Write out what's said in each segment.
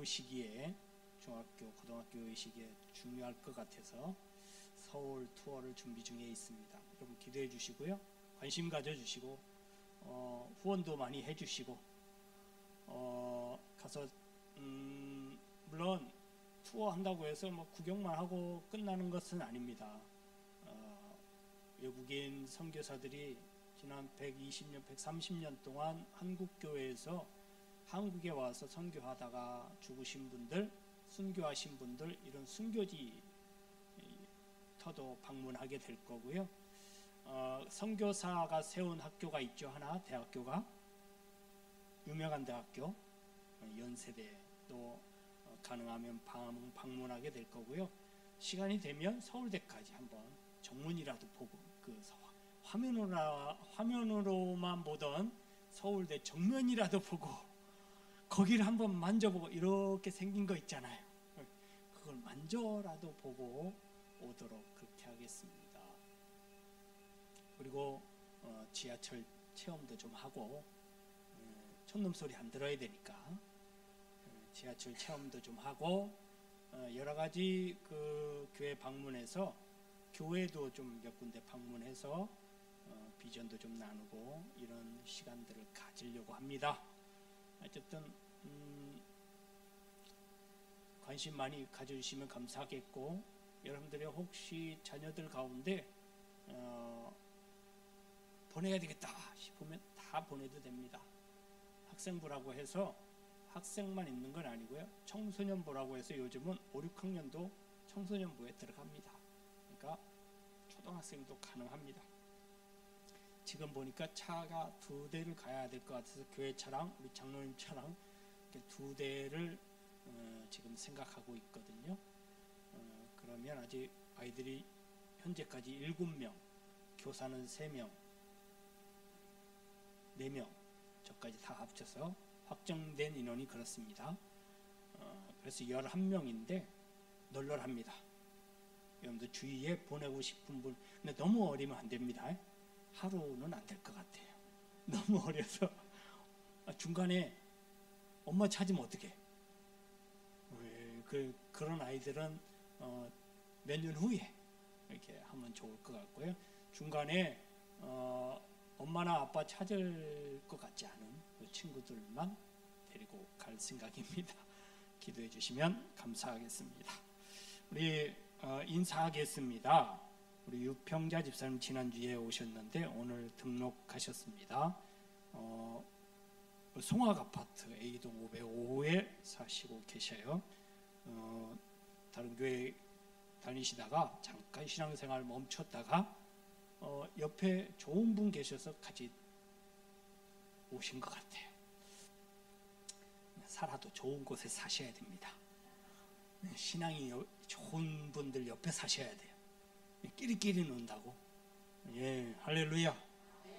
요 시기에 중학교, 고등학교 시기에 중요할 것 같아서 서울 투어를 준비 중에 있습니다. 여러분 기대해 주시고요. 관심 가져주시고 후원도 많이 해주시고 가서 물론 투어 한다고 해서 뭐 구경만 하고 끝나는 것은 아닙니다. 외국인 선교사들이 지난 120년, 130년 동안 한국 교회에서 한국에 와서 선교하다가 죽으신 분들, 순교하신 분들, 이런 순교지 터도 방문하게 될 거고요. 선교사가 세운 학교가 있죠. 하나, 대학교가 유명한 대학교, 연세대도 가능하면 방문하게 될 거고요. 시간이 되면 서울대까지 한번 정문이라도 보고, 그 화면으로만 보던 서울대 정면이라도 보고 거기를 한번 만져보고, 이렇게 생긴 거 있잖아요. 그걸 만져라도 보고 오도록 그렇게 하겠습니다. 그리고 지하철 체험도 좀 하고, 촌놈 소리 안 들어야 되니까 지하철 체험도 좀 하고, 여러 가지 그 교회 방문해서, 교회도 좀 몇 군데 방문해서 비전도 좀 나누고, 이런 시간들을 가지려고 합니다. 어쨌든 관심 많이 가져주시면 감사하겠고, 여러분들이 혹시 자녀들 가운데 보내야 되겠다 싶으면 다 보내도 됩니다. 학생부라고 해서 학생만 있는 건 아니고요. 청소년부라고 해서 요즘은 5, 6학년도 청소년부에 들어갑니다. 그러니까 초등학생도 가능합니다. 지금 보니까 차가 2대를 가야 될 것 같아서 교회 차랑 우리 장로님 차랑 이렇게 2대를 지금 생각하고 있거든요. 그러면 아직 아이들이 현재까지 7명, 교사는 3명, 4명, 저까지 다 합쳐서 확정된 인원이 그렇습니다. 그래서 11명인데 널널합니다. 여러분들 주위에 보내고 싶은 분, 근데 너무 어리면 안 됩니다. 하루는 안 될 것 같아요. 너무 어려서 중간에 엄마 찾으면 어떡해? 그런 아이들은 몇 년 후에 이렇게 하면 좋을 것 같고요. 중간에 엄마나 아빠 찾을 것 같지 않은 그 친구들만 데리고 갈 생각입니다. 기도해 주시면 감사하겠습니다. 우리 인사하겠습니다. 우리 유평자 집사님 지난주에 오셨는데 오늘 등록하셨습니다. 송악 아파트 A동 505호에 사시고 계셔요. 다른 교회 다니시다가 잠깐 신앙생활 멈췄다가 옆에 좋은 분 계셔서 같이 오신 것 같아요. 살아도 좋은 곳에 사셔야 됩니다. 신앙이 좋은 분들 옆에 사셔야 돼요. 끼리끼리 논다고. 예, 할렐루야.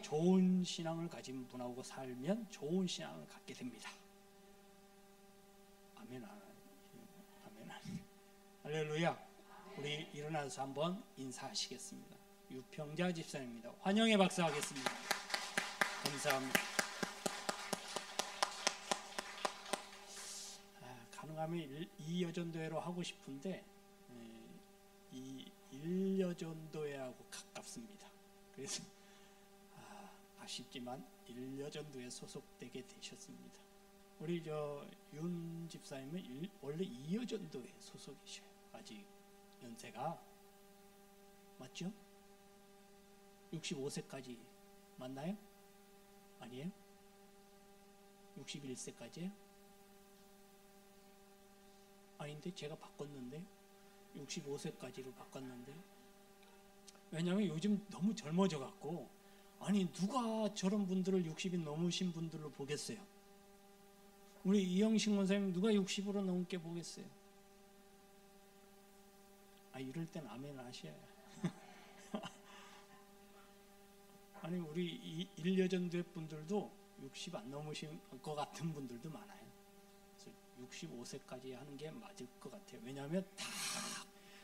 좋은 신앙을 가진 분하고 살면 좋은 신앙을 갖게 됩니다. 아멘. 아멘. 할렐루야. 우리 일어나서 한번 인사하시겠습니다. 유평자 집사입니다. 환영의 박수 하겠습니다. 감사합니다. 가능하면 2여전도회로 하고 싶은데 이 1여전도회하고 가깝습니다. 그래서 아쉽지만 1여전도회에 소속되게 되셨습니다. 우리 윤 집사님은 원래 2여전도회 소속이셔요. 아직 연세가 맞죠? 65세까지 맞나요? 아니에요? 61세까지예요? 아닌데 제가 바꿨는데 65세까지로 바꿨는데, 왜냐하면 요즘 너무 젊어져 갖고, 아니 누가 저런 분들을 60이 넘으신 분들로 보겠어요? 우리 이영식 원사님 누가 60으로 넘게 보겠어요? 이럴 땐 아멘 하셔야. 아니 우리 1여전도회 분들도 60 안 넘으신 것 같은 분들도 많아요. 그래서 65세까지 하는 게 맞을 것 같아요. 왜냐하면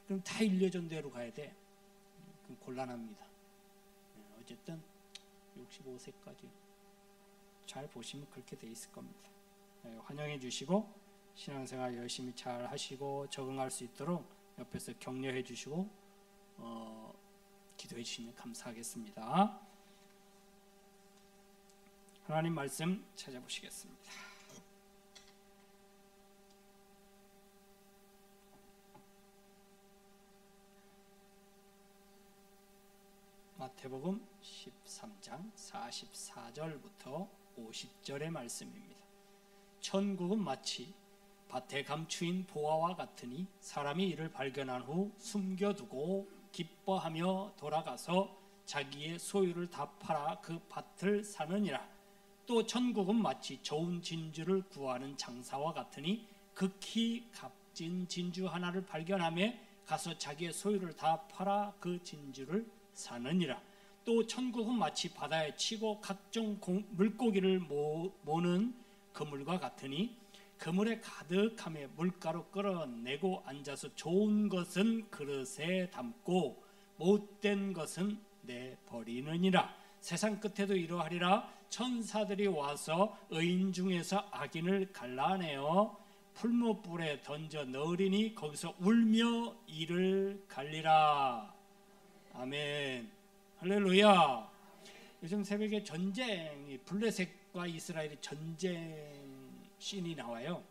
그럼 다 1여전도회로 가야 돼. 그럼 곤란합니다. 어쨌든 65세까지 잘 보시면 그렇게 돼 있을 겁니다. 환영해 주시고 신앙생활 열심히 잘 하시고 적응할 수 있도록 옆에서 격려해 주시고 기도해 주시면 감사하겠습니다. 하나님 말씀 찾아보시겠습니다. 마태복음 13장 44절부터 50절의 말씀입니다. 천국은 마치 밭에 감추인 보화와 같으니 사람이 이를 발견한 후 숨겨두고 기뻐하며 돌아가서 자기의 소유를 다 팔아 그 밭을 사느니라. 또 천국은 마치 좋은 진주를 구하는 장사와 같으니 극히 값진 진주 하나를 발견하며 가서 자기의 소유를 다 팔아 그 진주를 사느니라. 또 천국은 마치 바다에 치고 각종 물고기를 모는 그물과 같으니 그물에 가득함에 물가로 끌어내고 앉아서 좋은 것은 그릇에 담고 못된 것은 내버리느니라. 세상 끝에도 이러하리라. 천사들이 와서 의인 중에서 악인을 갈라내어 풀무불에 던져 넣으리니 거기서 울며 이를 갈리라. 아멘. 할렐루야. 요즘 새벽에 전쟁이 블레셋과 이스라엘의 전쟁 씬이 나와요.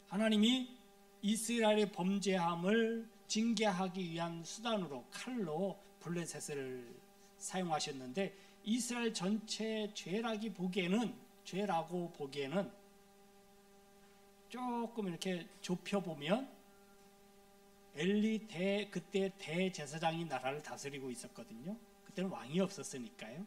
하나님이 이스라엘의 범죄함을 징계하기 위한 수단으로 칼로 블레셋을 사용하셨는데 이스라엘 전체 죄라고 보기에는 조금 이렇게 좁혀보면 그때 대제사장이 나라를 다스리고 있었거든요. 그때는 왕이 없었으니까요.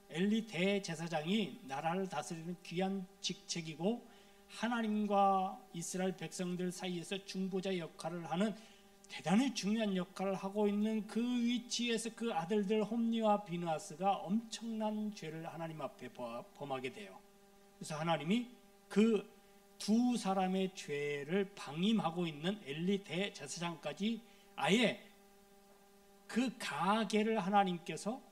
엘리 대제사장이 나라를 다스리는 귀한 직책이고 하나님과 이스라엘 백성들 사이에서 중보자 역할을 하는 대단히 중요한 역할을 하고 있는 그 위치에서 그 아들들 홈니와 비느하스가 엄청난 죄를 하나님 앞에 범하게 돼요. 그래서 하나님이 그 두 사람의 죄를 방임하고 있는 엘리 대제사장까지 아예 그 가계를 하나님께서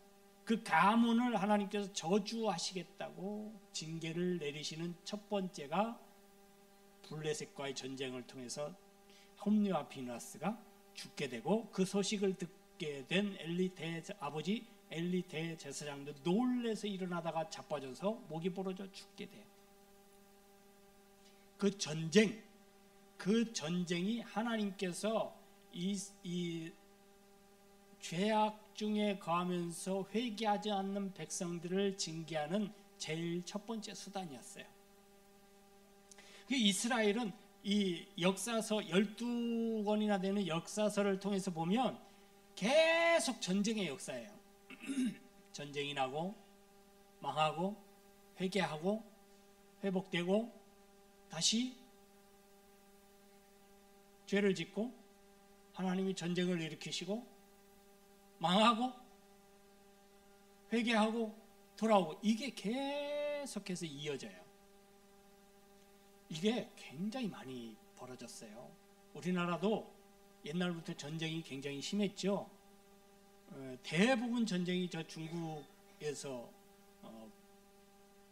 그 가문을 하나님께서 저주하시겠다고 징계를 내리시는 첫 번째가 블레셋과의 전쟁을 통해서 홈니와 비느하스가 죽게 되고 그 소식을 듣게 된 아버지 엘리 대제사장도 놀래서 일어나다가 자빠져서 목이 부러져 죽게 돼요. 그 전쟁이 하나님께서 이 죄악 중에 거하면서 회개하지 않는 백성들을 징계하는 제일 첫 번째 수단이었어요. 이스라엘은 이 역사서 12권이나 되는 역사서를 통해서 보면 계속 전쟁의 역사예요. 전쟁이 나고 망하고 회개하고 회복되고 다시 죄를 짓고 하나님이 전쟁을 일으키시고 망하고 회개하고 돌아오고 이게 계속해서 이어져요. 이게 굉장히 많이 벌어졌어요. 우리나라도 옛날부터 전쟁이 굉장히 심했죠. 대부분 전쟁이 저 중국에서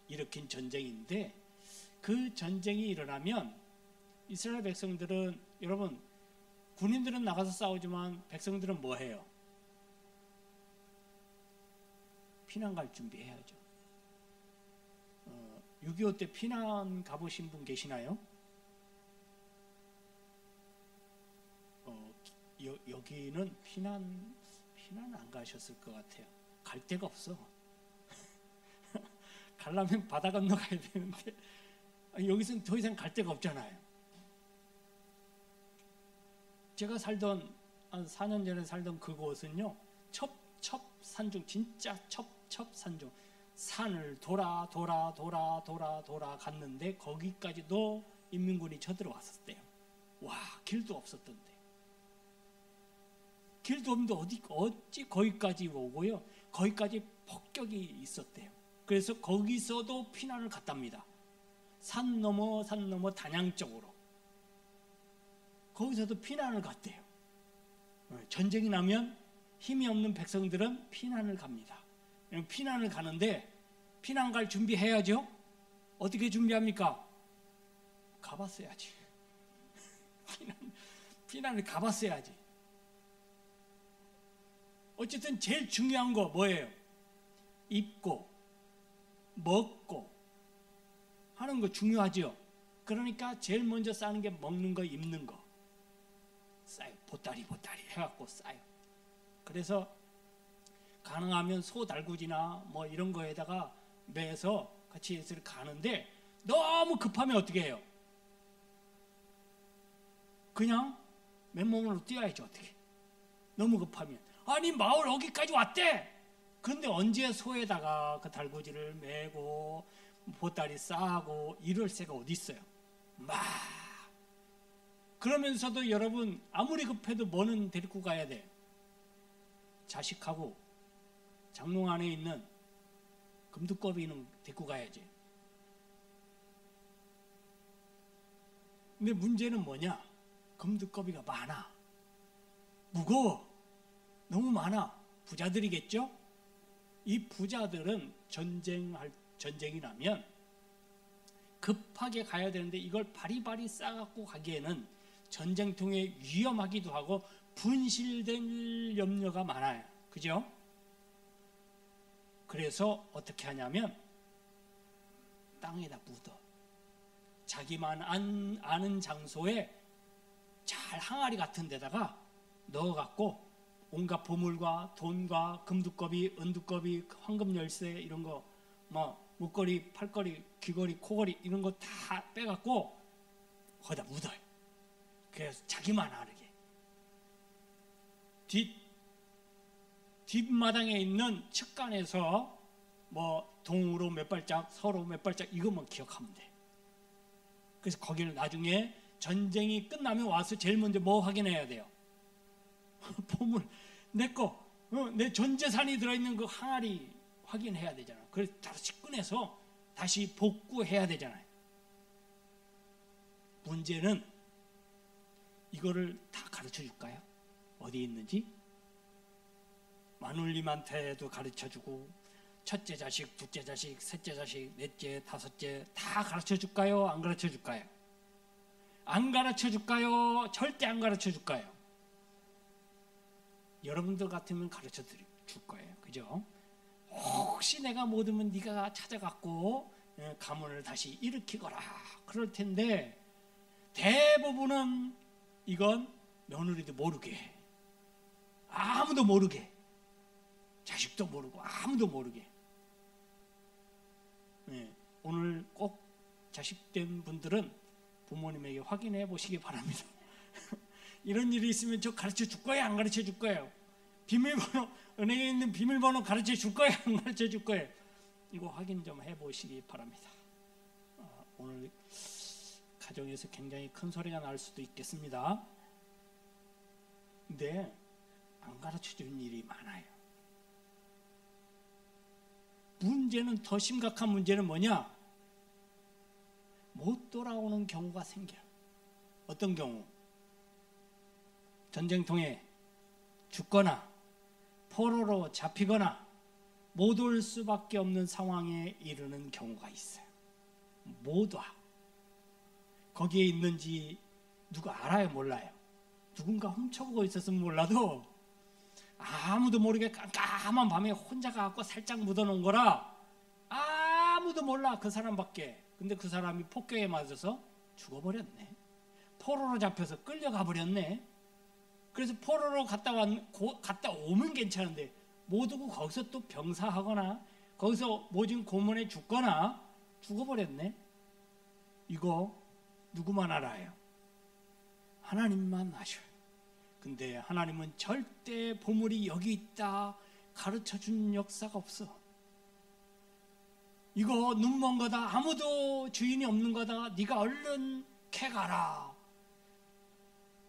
일으킨 전쟁인데 그 전쟁이 일어나면 이스라엘 백성들은 여러분 군인들은 나가서 싸우지만 백성들은 뭐 해요? 피난 갈 준비해야죠. 6.25 때 피난 가보신 분 계시나요? 여기는 피난 안 가셨을 것 같아요. 갈 데가 없어. 가려면 바다 건너가야 되는데 여기서는 더 이상 갈 데가 없잖아요. 제가 살던 한 4년 전에 살던 그곳은요 첩첩산중 진짜 첩첩산중 산을 돌아 갔는데 거기까지도 인민군이 쳐들어왔었대요. 와 길도 없었던데 길도 없는데 어찌 거기까지 오고요. 거기까지 폭격이 있었대요. 그래서 거기서도 피난을 갔답니다. 산 넘어 단양 쪽으로 거기서도 피난을 갔대요. 전쟁이 나면 힘이 없는 백성들은 피난을 갑니다. 피난을 가는데 피난 갈 준비해야죠. 어떻게 준비합니까? 가봤어야지. 피난을 가봤어야지. 어쨌든 제일 중요한 거 뭐예요? 입고 먹고 하는 거 중요하죠. 그러니까 제일 먼저 싸는 게 먹는 거, 입는 거. 싸요. 보따리 해갖고 싸요. 그래서 가능하면 소 달구지나 뭐 이런 거에다가 매서 같이 해서 가는데, 너무 급하면 어떻게 해요? 그냥 맨몸으로 뛰어야죠. 어떻게? 너무 급하면. 아니 마을 여기까지 왔대. 그런데 언제 소에다가 그 달구지를 메고 보따리 싸고 이럴 새가 어디 있어요? 막 그러면서도 여러분 아무리 급해도 뭐는 데리고 가야 돼? 자식하고 장롱 안에 있는 금두꺼비는 데리고 가야지. 근데 문제는 뭐냐? 금두꺼비가 많아. 무거워. 너무 많아. 부자들이겠죠? 이 부자들은 전쟁이 나면 급하게 가야 되는데 이걸 바리바리 싸갖고 가기에는 전쟁통에 위험하기도 하고 분실될 염려가 많아요. 그죠? 그래서 어떻게 하냐면 땅에다 묻어. 자기만 아는 장소에 잘 항아리 같은 데다가 넣어갖고 온갖 보물과 돈과 금두꺼비, 은두꺼비, 황금 열쇠 이런 거, 뭐 목걸이, 팔걸이, 귀걸이, 코걸이 이런 거 다 빼갖고 거기다 묻어요. 그래서 자기만 아르게. 뒷마당에 있는 측간에서 뭐 동으로 몇 발짝, 서로 몇 발짝 이것만 기억하면 돼. 그래서 거기를 나중에 전쟁이 끝나면 와서 제일 먼저 뭐 확인해야 돼요? 보물, 내 전 재산이 들어있는 그 항아리 확인해야 되잖아. 그래서 다시 꺼내서 다시 복구해야 되잖아요. 문제는 이거를 다 가르쳐 줄까요? 어디 있는지? 마눌님한테도 가르쳐 주고, 첫째 자식, 둘째 자식, 셋째 자식, 넷째, 다섯째 다 가르쳐 줄까요? 안 가르쳐 줄까요? 안 가르쳐 줄까요? 절대 안 가르쳐 줄까요? 여러분들 같으면 가르쳐 줄 거예요. 그죠? 혹시 내가 못 오면 네가 찾아갖고 가문을 다시 일으키거라. 그럴 텐데 대부분은 이건 며느리도 모르게, 아무도 모르게, 자식도 모르고 아무도 모르게. 오늘 꼭 자식된 분들은 부모님에게 확인해 보시기 바랍니다. 이런 일이 있으면 저 가르쳐 줄 거예요? 안 가르쳐 줄 거예요? 비밀번호, 은행에 있는 비밀번호 가르쳐 줄 거예요? 안 가르쳐 줄 거예요? 이거 확인 좀 해보시기 바랍니다. 오늘 가정에서 굉장히 큰 소리가 날 수도 있겠습니다. 근데 안 가르쳐 주는 일이 많아요. 문제는, 더 심각한 문제는 뭐냐? 못 돌아오는 경우가 생겨요. 어떤 경우? 전쟁통에 죽거나 포로로 잡히거나 못 올 수밖에 없는 상황에 이르는 경우가 있어요. 못 와. 거기에 있는지 누가 알아요? 몰라요? 누군가 훔쳐보고 있었으면 몰라도 아무도 모르게 깜깜한 밤에 혼자 가서 살짝 묻어놓은 거라 아무도 몰라. 그 사람밖에. 근데 그 사람이 폭격에 맞아서 죽어버렸네. 포로로 잡혀서 끌려가 버렸네. 그래서 포로로 갔다 오면 괜찮은데 못 오고 거기서 또 병사하거나 거기서 모진 고문에 죽거나 죽어버렸네. 이거 누구만 알아요? 하나님만 아셔요. 근데 하나님은 절대 보물이 여기 있다 가르쳐준 역사가 없어. 이거 눈먼 거다, 아무도 주인이 없는 거다, 네가 얼른 캐가라.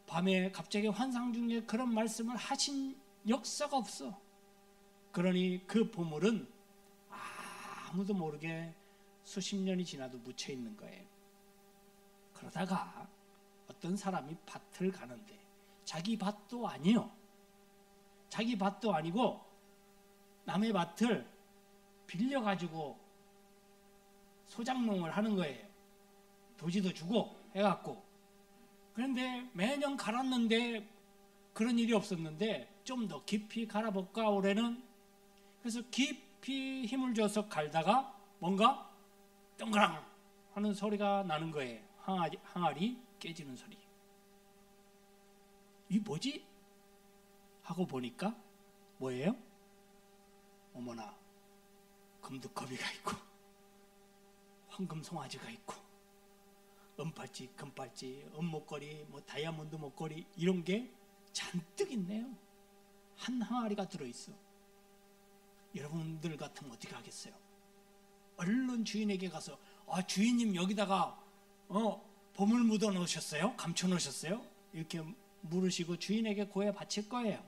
밤에 갑자기 환상 중에 그런 말씀을 하신 역사가 없어. 그러니 그 보물은 아무도 모르게 수십 년이 지나도 묻혀 있는 거예요. 그러다가 어떤 사람이 밭을 가는데, 자기 밭도 아니요, 자기 밭도 아니고 남의 밭을 빌려가지고 소작농을 하는 거예요. 도지도 주고 해갖고, 그런데 매년 갈았는데 그런 일이 없었는데 좀 더 깊이 갈아볼까 올해는. 그래서 깊이 힘을 줘서 갈다가 뭔가 동그랑 하는 소리가 나는 거예요. 항아리 깨지는 소리. 이 뭐지? 하고 보니까 뭐예요? 어머나, 금두꺼비가 있고 황금 송아지가 있고 은팔찌, 금팔찌, 은목걸이, 뭐 다이아몬드 목걸이 이런 게 잔뜩 있네요. 한 항아리가 들어있어. 여러분들 같으면 어떻게 하겠어요? 얼른 주인에게 가서 주인님 여기다가 보물 묻어 놓으셨어요? 감춰 놓으셨어요? 이렇게 물으시고 주인에게 고해 바칠 거예요.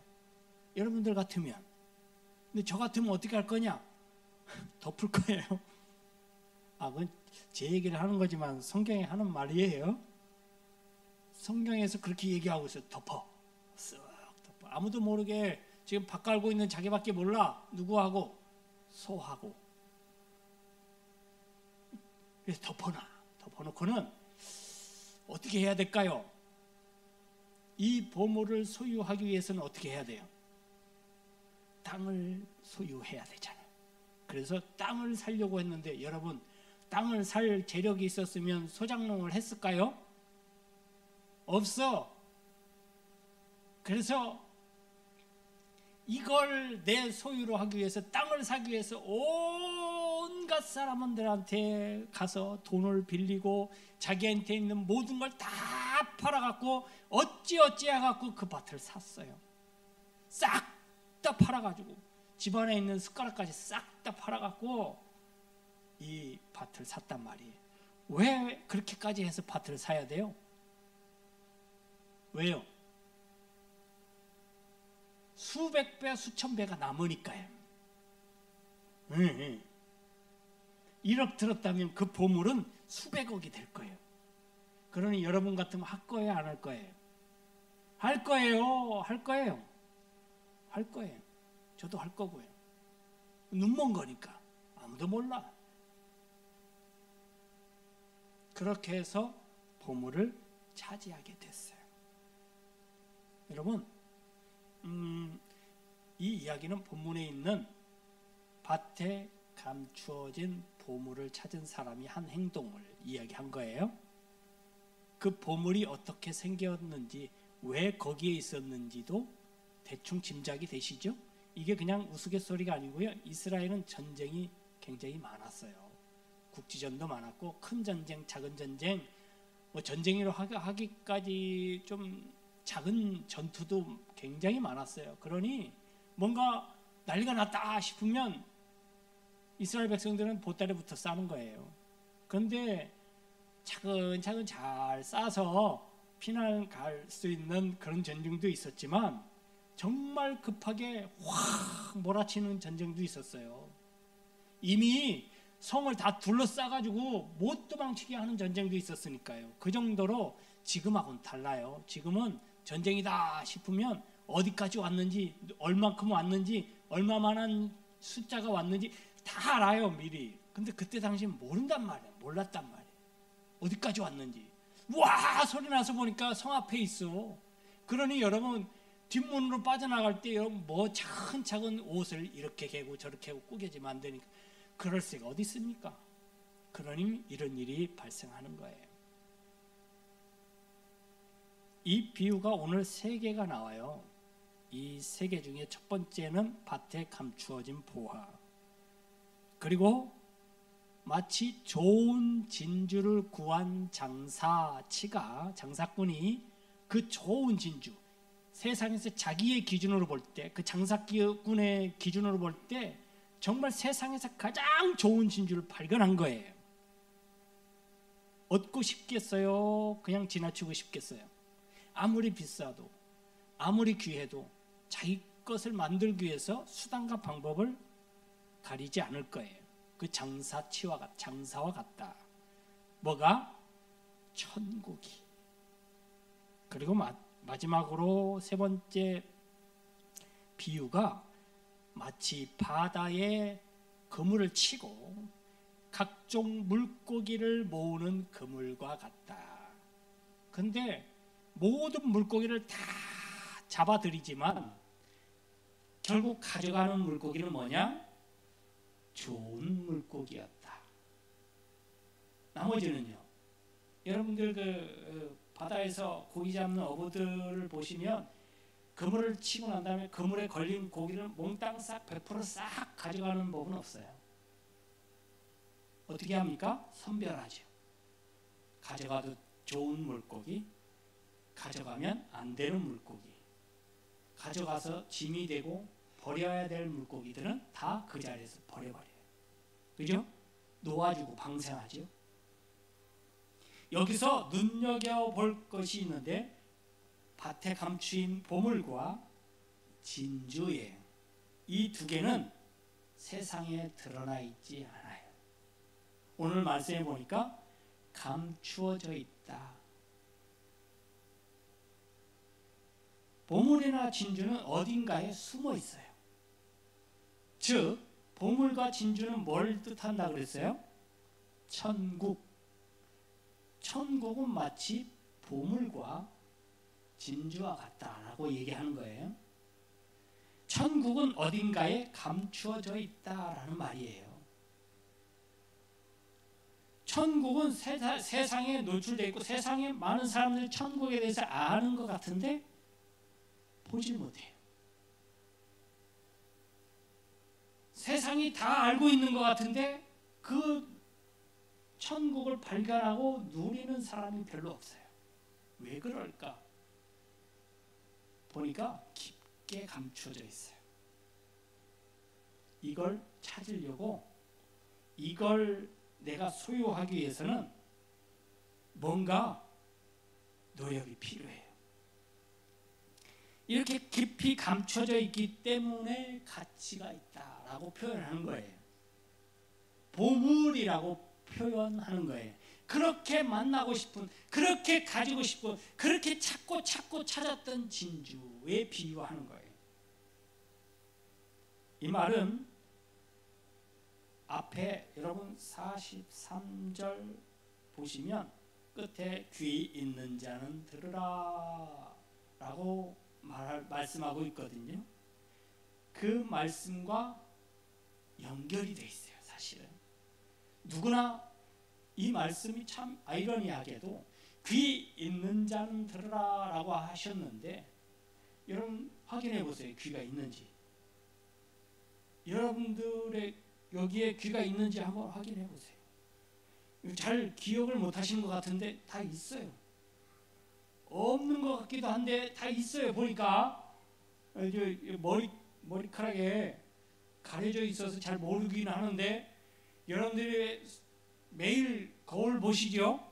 여러분들 같으면. 근데 저 같으면 어떻게 할 거냐? 덮을 거예요. 그건 제 얘기를 하는 거지만 성경에 하는 말이에요. 성경에서 그렇게 얘기하고 있어요. 덮어. 쓱 덮어. 아무도 모르게 지금 밥 깔고 있는 자기밖에 몰라. 누구하고? 소하고. 그래서 덮어놓고는 어떻게 해야 될까요? 이 보물을 소유하기 위해서는 어떻게 해야 돼요? 땅을 소유해야 되잖아요. 그래서 땅을 사려고 했는데 여러분, 땅을 살 재력이 있었으면 소장농을 했을까요? 없어. 그래서 이걸 내 소유로 하기 위해서, 땅을 사기 위해서 온갖 사람들한테 가서 돈을 빌리고 자기한테 있는 모든 걸 다 팔아갖고 어찌 해갖고 그 밭을 샀어요. 싹 다 팔아가지고 집안에 있는 숟가락까지 싹 다 팔아갖고 이 밭을 샀단 말이에요. 왜 그렇게까지 해서 밭을 사야 돼요? 왜요? 수백 배, 수천 배가 남으니까요. 1억 들었다면 그 보물은 수백억이 될 거예요. 그러니 여러분 같으면 할 거예요, 안 할 거예요? 할 거예요. 할 거예요. 저도 할 거고요. 눈먼 거니까 아무도 몰라. 그렇게 해서 보물을 차지하게 됐어요. 여러분, 이 이야기는 본문에 있는 밭에 감추어진 보물을 찾은 사람이 한 행동을 이야기한 거예요. 그 보물이 어떻게 생겼는지, 왜 거기에 있었는지도 대충 짐작이 되시죠? 이게 그냥 우스갯소리가 아니고요. 이스라엘은 전쟁이 굉장히 많았어요. 국지전도 많았고 큰 전쟁, 작은 전쟁, 뭐 전쟁으로 하기까지 좀 작은 전투도 굉장히 많았어요. 그러니 뭔가 난리가 났다 싶으면 이스라엘 백성들은 보따리 붙어 싸는 거예요. 그런데 차근차근 잘 싸서 피난 갈 수 있는 그런 전쟁도 있었지만 정말 급하게 확 몰아치는 전쟁도 있었어요. 이미 성을 다 둘러싸가지고 못 도망치게 하는 전쟁도 있었으니까요. 그 정도로 지금하고는 달라요. 지금은 전쟁이다 싶으면 어디까지 왔는지, 얼만큼 왔는지, 얼마만한 숫자가 왔는지 다 알아요, 미리. 근데 그때 당시엔 모른단 말이에요. 몰랐단 말이에요. 어디까지 왔는지. 와! 소리 나서 보니까 성 앞에 있어. 그러니 여러분, 뒷문으로 빠져나갈 때 여러분 뭐 차근차근 옷을 이렇게 개고 저렇게 하고 꾸겨지면 안 되니까 그럴 새가 어디 있습니까? 그러니 이런 일이 발생하는 거예요. 이 비유가 오늘 3개가 나와요. 이 3개 중에 첫 번째는 밭에 감추어진 보화. 그리고 마치 좋은 진주를 구한 장사꾼이 그 좋은 진주, 세상에서 자기의 기준으로 볼 때, 그 장사꾼의 기준으로 볼 때 정말 세상에서 가장 좋은 진주를 발견한 거예요. 얻고 싶겠어요? 그냥 지나치고 싶겠어요? 아무리 비싸도, 아무리 귀해도 자기 것을 만들기 위해서 수단과 방법을 가리지 않을 거예요. 그 장사와 같다. 뭐가? 천국이. 그리고 마지막으로 3번째 비유가 마치 바다에 그물을 치고 각종 물고기를 모으는 그물과 같다. 근데 모든 물고기를 다 잡아들이지만 결국 가져가는 물고기는 뭐냐? 좋은 물고기였다. 나머지는요. 여러분들 바다에서 고기 잡는 어부들을 보시면 그물을 치고 난 다음에 그물에 걸린 고기를 몽땅 싹 100%싹 가져가는 법은 없어요. 어떻게 합니까? 선별하죠. 가져가도 좋은 물고기, 가져가면 안 되는 물고기, 가져가서 짐이 되고 버려야 될 물고기들은 다 그 자리에서 버려버려요. 그죠? 놓아주고 방생하죠. 여기서 눈여겨볼 것이 있는데 밭에 감추인 보물과 진주예, 이 두 개는 세상에 드러나 있지 않아요. 오늘 말씀해 보니까 감추어져 있다. 보물이나 진주는 어딘가에 숨어 있어요. 즉 보물과 진주는 뭘 뜻한다 그랬어요? 천국. 천국은 마치 보물과 진주와 같다라고 얘기하는 거예요. 천국은 어딘가에 감추어져 있다라는 말이에요. 천국은 세상에 노출되어 있고 세상에 많은 사람들이 천국에 대해서 아는 것 같은데 보질 못해요. 세상이 다 알고 있는 것 같은데 그 천국을 발견하고 누리는 사람이 별로 없어요. 왜 그럴까? 보니까 깊게 감추어져 있어요. 이걸 찾으려고, 이걸 내가 소유하기 위해서는 뭔가 노력이 필요해요. 이렇게 깊이 감춰져 있기 때문에 가치가 있다라고 표현하는 거예요. 보물이라고 표현하는 거예요. 그렇게 만나고 싶은, 그렇게 가지고 싶은, 그렇게 찾고 찾았던 진주에 비유하는 거예요. 이 말은 앞에 여러분 43절 보시면 끝에 귀 있는 자는 들으라 라고 말씀하고 있거든요. 그 말씀과 연결이 돼 있어요. 사실은 누구나 이 말씀이 참 아이러니하게도 귀 있는 자는 들으라 라고 하셨는데 여러분 확인해 보세요. 귀가 있는지. 여러분들의 여기에 귀가 있는지 한번 확인해 보세요. 잘 기억을 못 하시는 것 같은데 다 있어요. 없는 것 같기도 한데 다 있어요. 보니까 머리카락에 가려져 있어서 잘 모르긴 하는데 여러분들이 매일 거울 보시죠?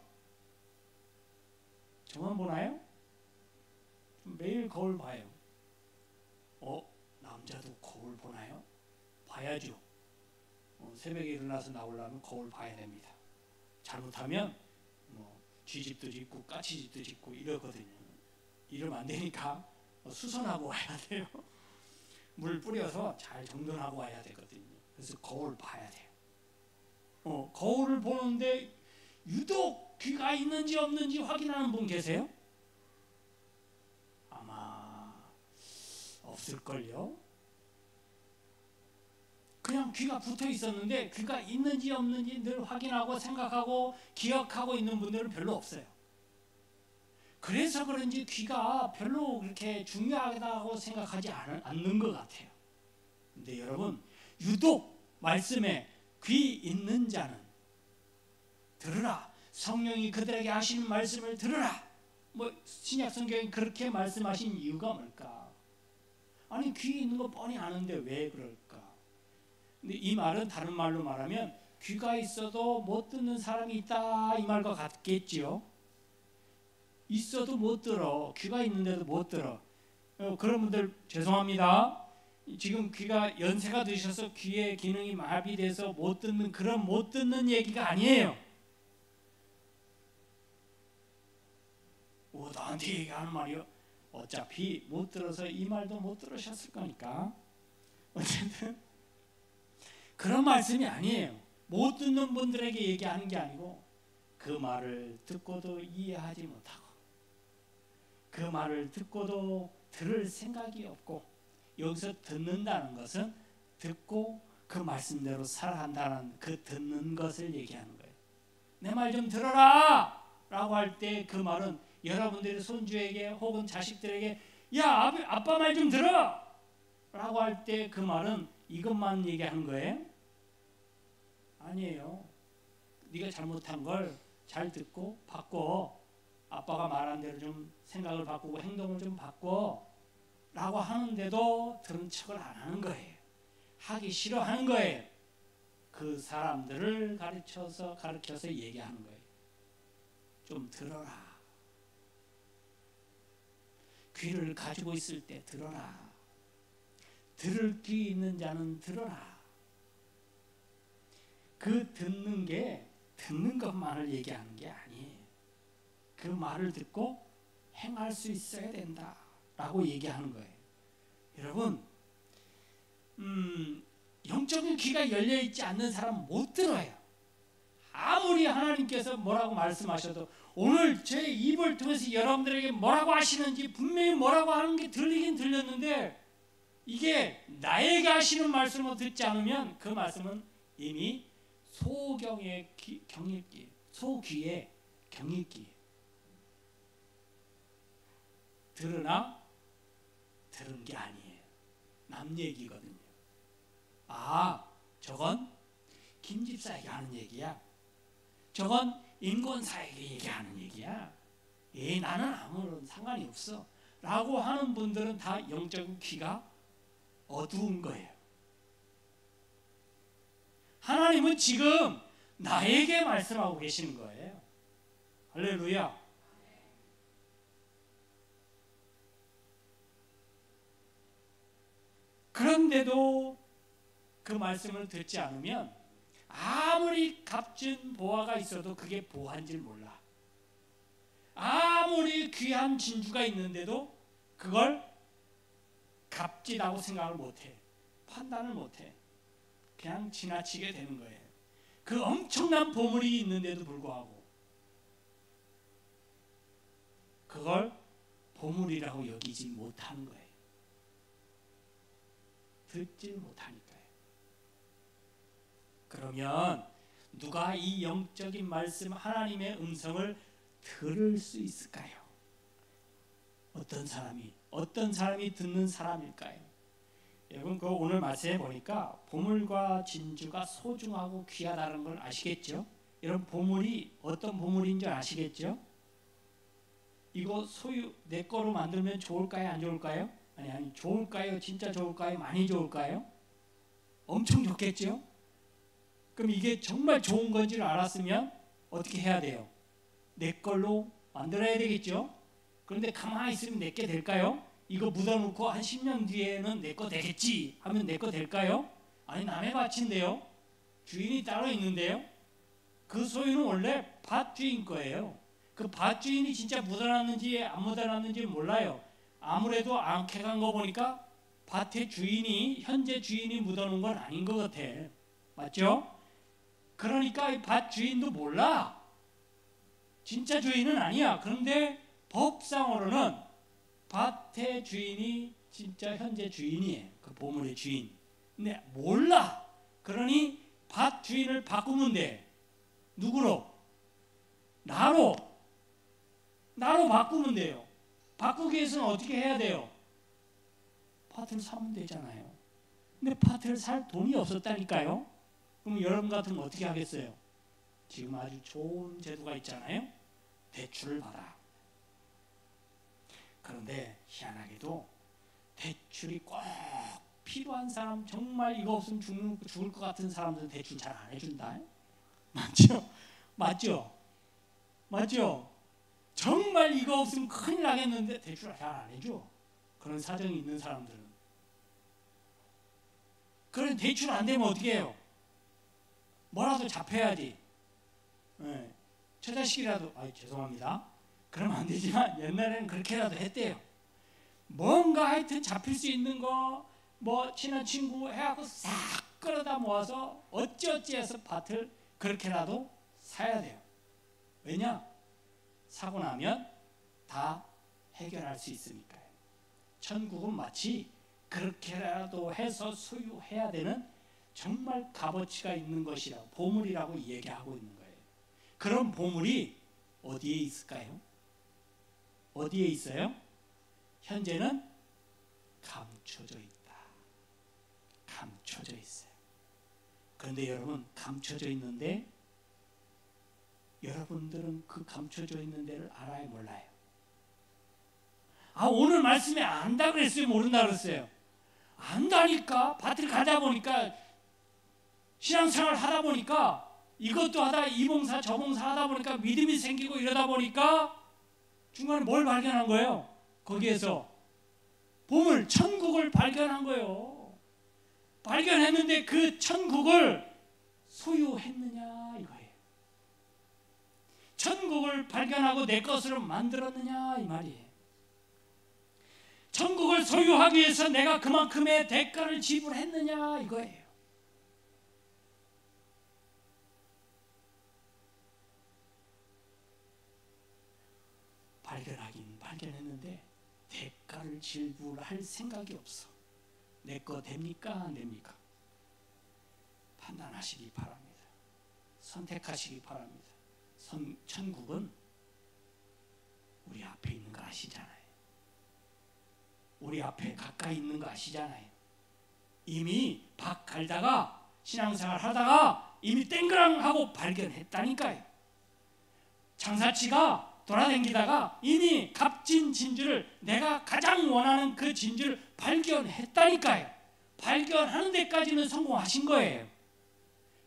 저만 보나요? 매일 거울 봐요. 남자도 거울 보나요? 봐야죠. 새벽에 일어나서 나오려면 거울 봐야 됩니다. 잘못하면 쥐집도 짖고 까치집도 짖고 이러거든요. 이러면 안 되니까 수선하고 와야 돼요. 물 뿌려서 잘 정돈하고 와야 되거든요. 그래서 거울 봐야 돼요. 거울을 보는데 유독 귀가 있는지 없는지 확인하는 분 계세요? 아마 없을걸요. 그냥 귀가 붙어 있었는데 귀가 있는지 없는지 늘 확인하고 생각하고 기억하고 있는 분들은 별로 없어요. 그래서 그런지 귀가 별로 그렇게 중요하다고 생각하지 않는 것 같아요. 근데 여러분 유독 말씀에 귀 있는 자는 들으라. 성령이 그들에게 하시는 말씀을 들으라. 신약 성경이 그렇게 말씀하신 이유가 뭘까? 아니 귀 있는 거 뻔히 아는데 왜 그럴까? 근데 이 말은 다른 말로 말하면 귀가 있어도 못 듣는 사람이 있다 이 말과 같겠지요. 있어도 못 들어. 귀가 있는데도 못 들어. 그런 분들 죄송합니다. 지금 귀가 연세가 드셔서 귀의 기능이 마비돼서 못 듣는 그런 못 듣는 얘기가 아니에요. 나한테 얘기하는 말이요. 어차피 못 들어서 이 말도 못 들으셨을 거니까. 어쨌든 그런 말씀이 아니에요. 못 듣는 분들에게 얘기하는 게 아니고 그 말을 듣고도 이해하지 못하고 말을 듣고도 들을 생각이 없고, 여기서 듣는다는 것은 듣고 그 말씀대로 살아간다는 그 듣는 것을 얘기하는 거예요. 내 말 좀 들어라 라고 할 때 그 말은 여러분들이 손주에게 혹은 자식들에게 야 아빠 말 좀 들어 라고 할 때 그 말은 이것만 얘기하는 거예요? 아니에요. 네가 잘못한 걸 잘 듣고 바꿔, 아빠가 말한 대로 좀 생각을 바꾸고 행동을 좀 바꿔 라고 하는데도 들은 척을 안 하는 거예요. 하기 싫어하는 거예요. 그 사람들을 가르쳐서 얘기하는 거예요. 좀 들어라. 귀를 가지고 있을 때 들어라. 들을 귀 있는 자는 들어라. 그 듣는 게 듣는 것만을 얘기하는 게 아니에요. 그 말을 듣고 행할 수 있어야 된다 라고 얘기하는 거예요. 여러분, 영적인 귀가 열려있지 않는 사람은 못 들어요. 아무리 하나님께서 뭐라고 말씀하셔도 오늘 제 입을 통해서 여러분들에게 뭐라고 하시는지 분명히 뭐라고 하는 게 들리긴 들렸는데, 이게 나에게 하시는 말씀을 듣지 않으면 그 말씀은 이미 소경의 경읽기, 소귀의 경읽기. 들으나 들은 게 아니에요. 남 얘기거든요. 아, 저건 김 집사에게 하는 얘기야. 저건 임권사에게 얘기하는 얘기야. 나는 아무런 상관이 없어 라고 하는 분들은 다 영적인 귀가 어두운 거예요. 하나님은 지금 나에게 말씀하고 계시는 거예요. 할렐루야. 그런데도 그 말씀을 듣지 않으면 아무리 값진 보화가 있어도 그게 보화인 줄 몰라. 아무리 귀한 진주가 있는데도 그걸 값지다고 생각을 못해. 판단을 못해. 그냥 지나치게 되는 거예요. 그 엄청난 보물이 있는데도 불구하고 그걸 보물이라고 여기지 못하는 거예요. 듣지 못하니까요. 그러면 누가 이 영적인 말씀, 하나님의 음성을 들을 수 있을까요? 어떤 사람이 듣는 사람일까요? 여러분, 그 오늘 말씀해 보니까 보물과 진주가 소중하고 귀하다는 걸 아시겠죠? 여러분, 보물이 어떤 보물인 줄 아시겠죠? 이거 소유 내 거로 만들면 좋을까요? 안 좋을까요? 아니 좋을까요? 진짜 좋을까요? 많이 좋을까요? 엄청 좋겠죠? 그럼 이게 정말 좋은 건지를 알았으면 어떻게 해야 돼요? 내 걸로 만들어야 되겠죠? 그런데 가만히 있으면 내게 될까요? 이거 묻어놓고 한 10년 뒤에는 내 거 되겠지 하면 내 거 될까요? 아니, 남의 밭인데요. 주인이 따로 있는데요. 그 소유는 원래 밭 주인 거예요. 그 밭 주인이 진짜 묻어놨는지 안 묻어놨는지 몰라요. 아무래도 안 캐간 거 보니까 밭의 주인이, 현재 주인이 묻어놓은 건 아닌 것 같아. 맞죠? 그러니까 이 밭 주인도 몰라. 진짜 주인은 아니야. 그런데 법상으로는 밭의 주인이 진짜 현재 주인이에요. 그 보물의 주인. 근데 몰라. 그러니 밭 주인을 바꾸면 돼. 누구로? 나로 바꾸면 돼요. 바꾸기 위해서는 어떻게 해야 돼요? 밭을 사면 되잖아요. 근데 밭을 살 돈이 없었다니까요. 그럼 여러분 같으면 어떻게 하겠어요? 지금 아주 좋은 제도가 있잖아요. 대출을 받아. 그런데 희한하게도 대출이 꼭 필요한 사람, 정말 이거 없으면 죽을 것 같은 사람들은 대출 잘 안 해준다. 맞죠? 정말 이거 없으면 큰일 나겠는데 대출 잘 안 해줘. 그런 사정이 있는 사람들은. 그래, 대출 안 되면 어떻게 해요? 뭐라도 잡혀야지. 네. 처자식이라도, 죄송합니다. 그러면 안 되지만 옛날에는 그렇게라도 했대요. 뭔가 하여튼 잡힐 수 있는 거, 뭐 친한 친구 해갖고 싹 끌어다 모아서 어찌어찌해서 밭을 그렇게라도 사야 돼요. 왜냐? 사고 나면 다 해결할 수 있으니까요. 천국은 마치 그렇게라도 해서 소유해야 되는 정말 값어치가 있는 것이라고, 보물이라고 얘기하고 있는 거예요. 그런 보물이 어디에 있을까요? 어디에 있어요? 현재는 감춰져 있다. 감춰져 있어요. 그런데 여러분, 감춰져 있는데 여러분들은 그 감춰져 있는 데를 알아요, 몰라요? 오늘 말씀에 안다 그랬어요, 모른다 그랬어요? 안다니까. 밭을 가다 보니까, 신앙생활 하다 보니까, 이것도 하다 이 봉사 저 봉사 하다 보니까 믿음이 생기고 이러다 보니까 중간에 뭘 발견한 거예요? 거기에서 보물, 천국을 발견한 거예요. 발견했는데 그 천국을 소유했느냐 이거예요. 천국을 발견하고 내 것으로 만들었느냐 이 말이에요. 천국을 소유하기 위해서 내가 그만큼의 대가를 지불했느냐 이거예요. 발견하긴 발견했는데 대가를 지불할 생각이 없어. 내 거 됩니까? 안 됩니까? 판단하시기 바랍니다. 선택하시기 바랍니다. 천국은 우리 앞에 있는 거 아시잖아요. 우리 앞에 가까이 있는 거 아시잖아요. 이미 밭 갈다가 신앙생활 하다가 이미 땡그랑 하고 발견했다니까요. 장사치가 돌아다니다가 이미 값진 진주를, 내가 가장 원하는 그 진주를 발견했다니까요. 발견하는 데까지는 성공하신 거예요.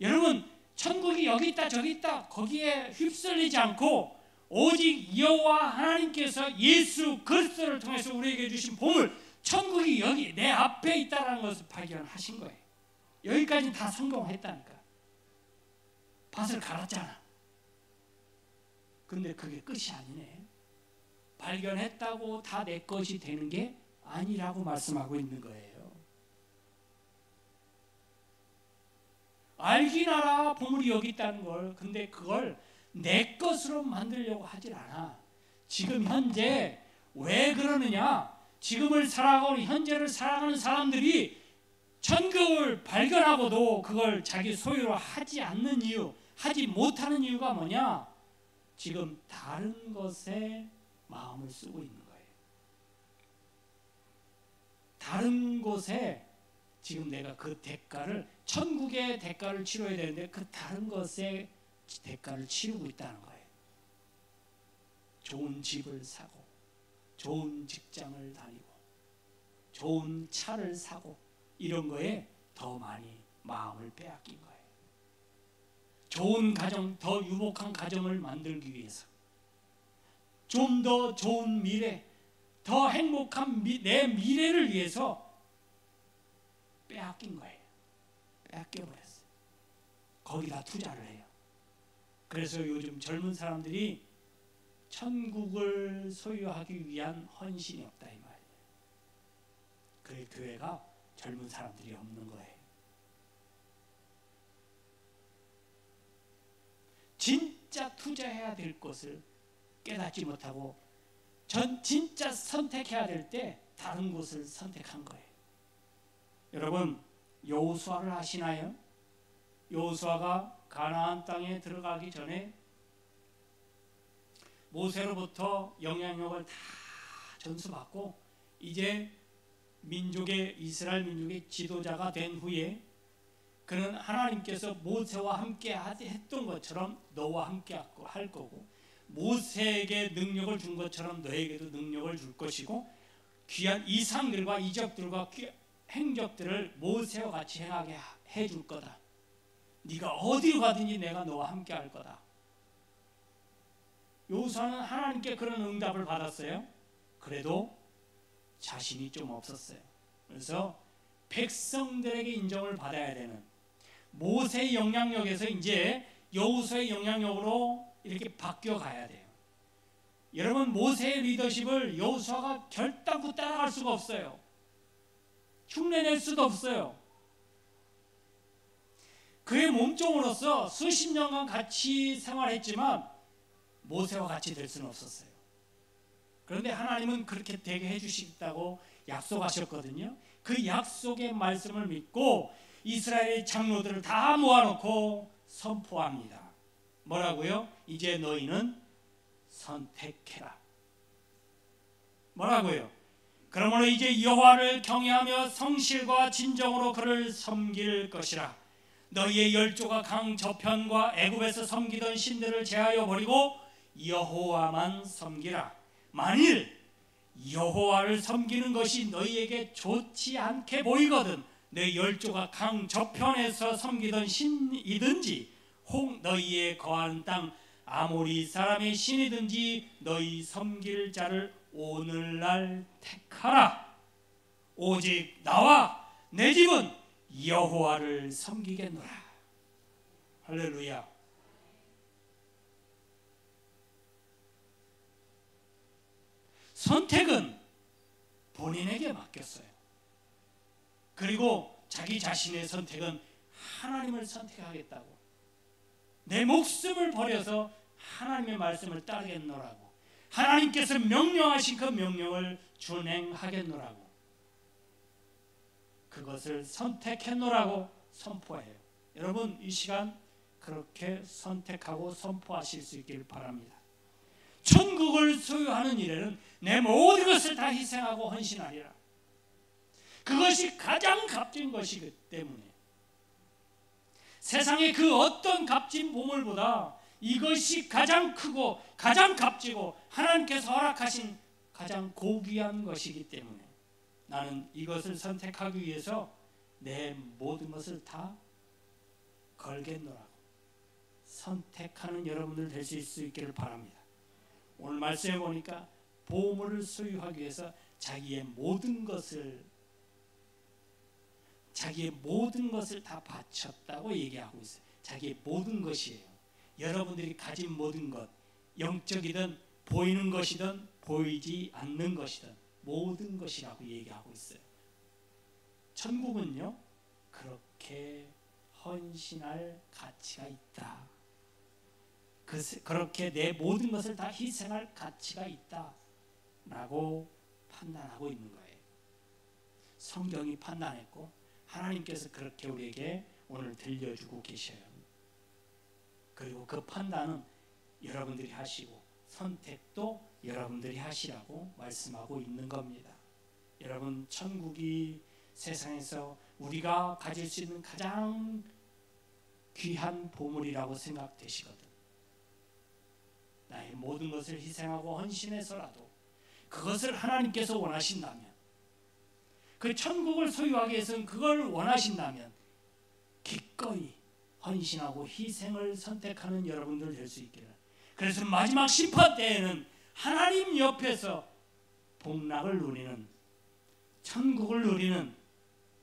여러분, 천국이 여기 있다 저기 있다 거기에 휩쓸리지 않고 오직 여호와 하나님께서 예수 그리스도를 통해서 우리에게 주신 보물, 천국이 여기 내 앞에 있다는 것을 발견하신 거예요. 여기까지는 다 성공했다니까. 밭을 갈았잖아. 근데 그게 끝이 아니네. 발견했다고 다 내 것이 되는 게 아니라고 말씀하고 있는 거예요. 알긴 알아, 보물이 여기 있다는 걸. 근데 그걸 내 것으로 만들려고 하질 않아. 지금 현재 왜 그러느냐? 지금을 살아가고 현재를 살아가는 사람들이 천국을 발견하고도 그걸 자기 소유로 하지 않는 이유, 하지 못하는 이유가 뭐냐? 지금 다른 것에 마음을 쓰고 있는 거예요. 다른 곳에 지금 내가 그 대가를, 천국의 대가를 치러야 되는데 그 다른 것에 대가를 치르고 있다는 거예요. 좋은 집을 사고, 좋은 직장을 다니고, 좋은 차를 사고, 이런 거에 더 많이 마음을 빼앗긴 거예요. 좋은 가정, 더 유복한 가정을 만들기 위해서, 좀 더 좋은 미래, 더 행복한 내 미래를 위해서 빼앗긴 거예요. 빼앗겨버렸어요. 거기다 투자를 해요. 그래서 요즘 젊은 사람들이 천국을 소유하기 위한 헌신이 없다 이 말이에요. 그래 교회가 젊은 사람들이 없는 거예요. 진짜 투자해야 될 것을 깨닫지 못하고 진짜 선택해야 될 때 다른 곳을 선택한 거예요. 여러분, 여호수아를 아시나요? 여호수아가 가나안 땅에 들어가기 전에 모세로부터 영향력을 다 전수받고 이제 이스라엘 민족의 지도자가 된 후에 그는 하나님께서 모세와 함께 했던 것처럼 너와 함께 할 거고, 모세에게 능력을 준 것처럼 너에게도 능력을 줄 것이고, 귀한 이상들과 이적들과 행적들을 모세와 같이 행하게 해줄 거다. 네가 어디로 가든지 내가 너와 함께 할 거다. 여호수아는 하나님께 그런 응답을 받았어요. 그래도 자신이 좀 없었어요. 그래서 백성들에게 인정을 받아야 되는 모세의 영향력에서 이제 여호수아의 영향력으로 이렇게 바뀌어 가야 돼요. 여러분, 모세의 리더십을 여호수아가 결단코 따라갈 수가 없어요. 흉내낼 수도 없어요. 그의 몸종으로서 수십 년간 같이 생활했지만 모세와 같이 될 수는 없었어요. 그런데 하나님은 그렇게 되게 해주시겠다고 약속하셨거든요. 그 약속의 말씀을 믿고 이스라엘 장로들을 다 모아놓고 선포합니다. 뭐라고요? 이제 너희는 선택해라. 뭐라고요? 그러므로 이제 여호와를 경외하며 성실과 진정으로 그를 섬길 것이라. 너희의 열조가 강 저편과 애굽에서 섬기던 신들을 제하여 버리고 여호와만 섬기라. 만일 여호와를 섬기는 것이 너희에게 좋지 않게 보이거든 내 열조가 강 저편에서 섬기던 신이든지 혹 너희의 거하는 땅 아모리 사람의 신이든지 너희 섬길 자를 오늘날 택하라. 오직 나와 내 집은 여호와를 섬기겠노라. 할렐루야. 선택은 본인에게 맡겼어요. 그리고 자기 자신의 선택은 하나님을 선택하겠다고, 내 목숨을 버려서 하나님의 말씀을 따르겠노라고, 하나님께서 명령하신 그 명령을 준행하겠노라고, 그것을 선택했노라고 선포해요. 여러분 이 시간 그렇게 선택하고 선포하실 수 있길 바랍니다. 천국을 소유하는 일에는 내 모든 것을 다 희생하고 헌신하리라. 그것이 가장 값진 것이기 때문에 세상의 그 어떤 값진 보물보다 이것이 가장 크고 가장 값지고 하나님께서 허락하신 가장 고귀한 것이기 때문에 나는 이것을 선택하기 위해서 내 모든 것을 다 걸겠노라고 선택하는 여러분들 되실 수 있기를 바랍니다. 오늘 말씀해 보니까 보물을 소유하기 위해서 자기의 모든 것을 다 바쳤다고 얘기하고 있어요. 자기의 모든 것이에요. 여러분들이 가진 모든 것, 영적이든 보이는 것이든 보이지 않는 것이든 모든 것이라고 얘기하고 있어요. 천국은요 그렇게 헌신할 가치가 있다. 그렇게 내 모든 것을 다 희생할 가치가 있다라고 판단하고 있는 거예요. 성경이 판단했고 하나님께서 그렇게 우리에게 오늘 들려주고 계셔요. 그리고 그 판단은 여러분들이 하시고 선택도 여러분들이 하시라고 말씀하고 있는 겁니다. 여러분 천국이 세상에서 우리가 가질 수 있는 가장 귀한 보물이라고 생각되시거든. 나의 모든 것을 희생하고 헌신해서라도 그것을 하나님께서 원하신다면, 그 천국을 소유하기 위해서는 그걸 원하신다면 기꺼이 헌신하고 희생을 선택하는 여러분들 될 수 있기를. 그래서 마지막 심판 때에는 하나님 옆에서 복락을 누리는, 천국을 누리는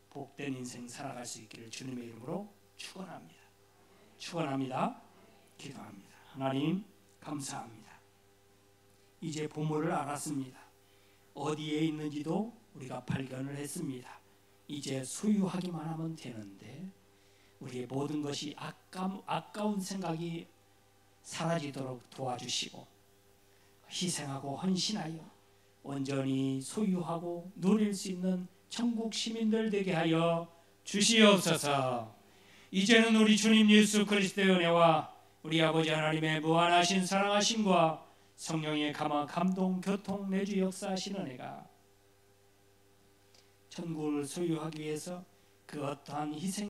복된 인생 살아갈 수 있기를 주님의 이름으로 축원합니다. 축원합니다. 기도합니다. 하나님 감사합니다. 이제 보물을 알았습니다. 어디에 있는지도 우리가 발견을 했습니다. 이제 소유하기만 하면 되는데 우리의 모든 것이 아까운 생각이 사라지도록 도와주시고 희생하고 헌신하여 온전히 소유하고 누릴 수 있는 천국 시민들 되게 하여 주시옵소서. 이제는 우리 주님 예수 그리스도의 은혜와 우리 아버지 하나님의 무한하신 사랑하심과 성령의 감동, 교통, 내주 역사하시는 은혜가 천국을 소유하기 위해서 그 어떠한 희생